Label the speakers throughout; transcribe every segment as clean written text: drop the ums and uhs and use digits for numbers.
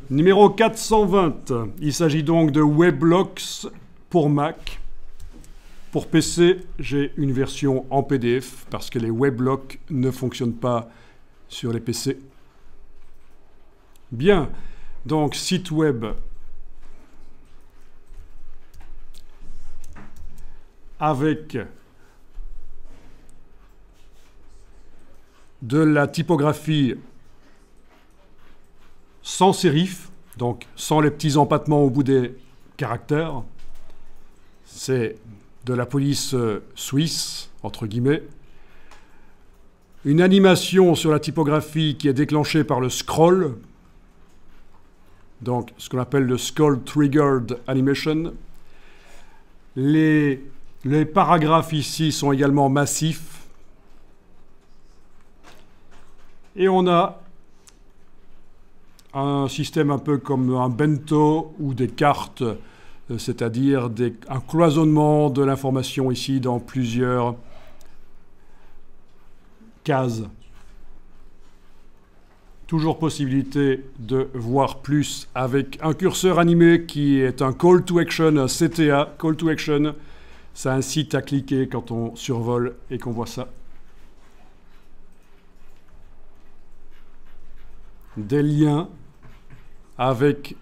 Speaker 1: Numéro 420. Il s'agit donc de Weblocks pour Mac. Pour PC, j'ai une version en PDF parce que les Weblocks ne fonctionnent pas sur les PC. Bien, donc site web avec de la typographie sans sérif, donc sans les petits empattements au bout des caractères. C'est de la police suisse, entre guillemets. Une animation sur la typographie qui est déclenchée par le scroll, donc ce qu'on appelle le Scroll Triggered Animation. Les paragraphes ici sont également massifs. Et on a un système un peu comme un bento ou des cartes, c'est-à-dire un cloisonnement de l'information ici dans plusieurs cases. Toujours possibilité de voir plus avec un curseur animé qui est un Call to Action, un CTA, Call to Action. Ça incite à cliquer quand on survole et qu'on voit ça. Des liens avec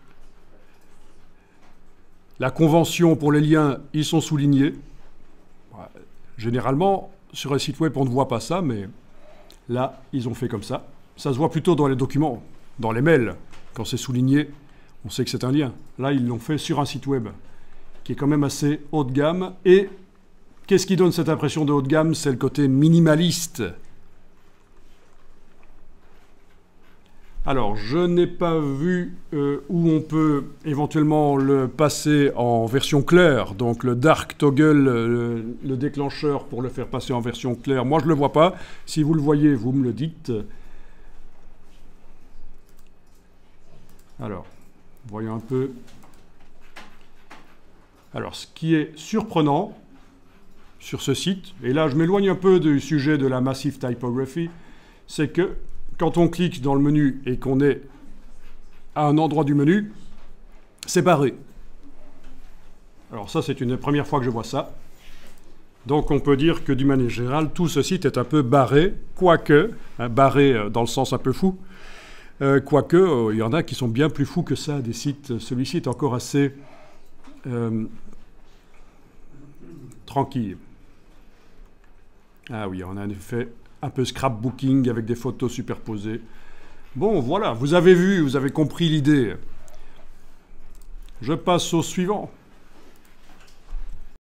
Speaker 1: la convention pour les liens, ils sont soulignés. Généralement, sur un site web, on ne voit pas ça, mais là, ils ont fait comme ça. Ça se voit plutôt dans les documents, dans les mails. Quand c'est souligné, on sait que c'est un lien. Là, ils l'ont fait sur un site web qui est quand même assez haut de gamme. Et qu'est-ce qui donne cette impression de haut de gamme? C'est le côté minimaliste. Alors, je n'ai pas vu où on peut éventuellement le passer en version claire. Donc, le Dark Toggle, le déclencheur pour le faire passer en version claire. Moi, je ne le vois pas. Si vous le voyez, vous me le dites. Alors, voyons un peu. Alors, ce qui est surprenant sur ce site, et là, je m'éloigne un peu du sujet de la Massive Typography, c'est que quand on clique dans le menu et qu'on est à un endroit du menu, c'est barré. Alors ça, c'est une des premières fois que je vois ça. Donc on peut dire que d'une manière générale, tout ce site est un peu barré, quoique, barré dans le sens un peu fou, quoique il y en a qui sont bien plus fous que ça, des sites. Celui-ci est encore assez tranquille. Ah oui, on a un effet un peu scrapbooking avec des photos superposées. Bon, voilà, vous avez vu, vous avez compris l'idée. Je passe au suivant.